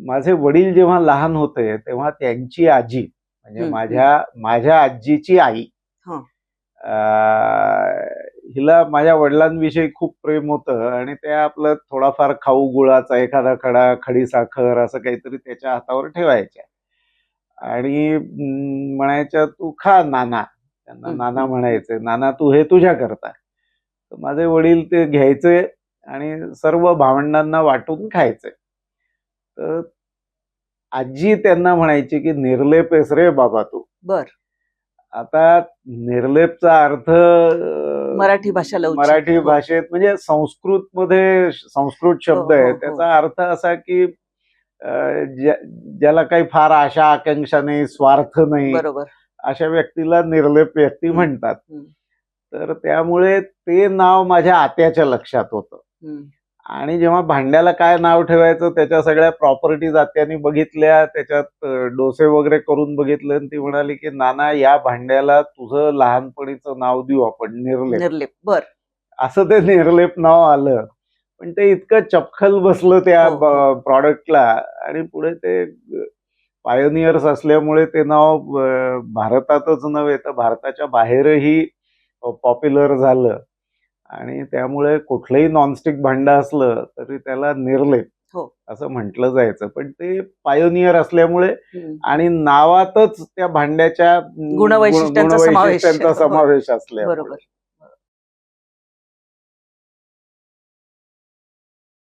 माझे वडील जेव्हा लहान होते तेव्हा त्यांची आजी म्हणजे हं, माझ्या आजीची आई हं. हिला माझ्या वडिलांविषयी खूप प्रेम होतं आणि त्या आपलं थोडाफार खाऊ गुळाचा एखादा खडा, खडीसाखर असं काहीतरी त्याच्या हातावर ठेवायच्या आणि म्हणायच्या, "तू खा नाना." त्यांना हं, नाना हं, म्हणायचे, "नाना तू हे तुझ्याकरता." तर माझे वडील ते घ्यायचे आणि सर्व भावंडांना वाटून खायचे. तर आजी त्यांना म्हणायची, की "निर्लेप आहेस रे बाबा तू." बर आता निर्लेपचा अर्थ मराठी भाषा लवचिक. मराठी हो. भाषेत म्हणजे संस्कृतमध्ये संस्कृत हो, शब्द आहे. हो, हो. त्याचा अर्थ असा, की अ, ज्याला काही फार आशा आकांक्षा नाही, स्वार्थ नाही, बरोबर. अशा व्यक्तीला निर्लेप व्यक्ती हं, म्हणतात. हं, तर त्यामुळे ते नाव माझ्या आत्याच्या लक्षात होतं. हं. आणि जेव्हा भांड्याला काय नाव ठेवायचं त्याच्या सगळ्या प्रॉपर्टीज आत्यानी बघितल्या, त्याच्यात डोसे वगैरे करून बघितले आणि ती म्हणाली, की "नाना या भांड्याला तुझं लहानपणीचं नाव देऊ आपण निर्लेप." निर्लेप. बर. असं ते निर्लेप नाव आलं. पण ते इतकं चपखल बसलं त्या हो, हो. प्रॉडक्टला आणि पुढे ते पायोनियर्स असल्यामुळे ते नाव भारतातच नव्हे तर भारताच्या बाहेरही पॉप्युलर झालं. आणि त्यामुळे कुठलंही नॉनस्टिक भांडं असलं तरी त्याला निर्लेप हो. असं म्हटलं जायचं. पण ते पायोनियर असल्यामुळे हं. आणि नावातच त्या भांड्याच्या गुणवैशिष्ट्यांचा समावेश. गुणवैशिष्ट्यांचा हो. समावेश असल्यामुळे बरोबर.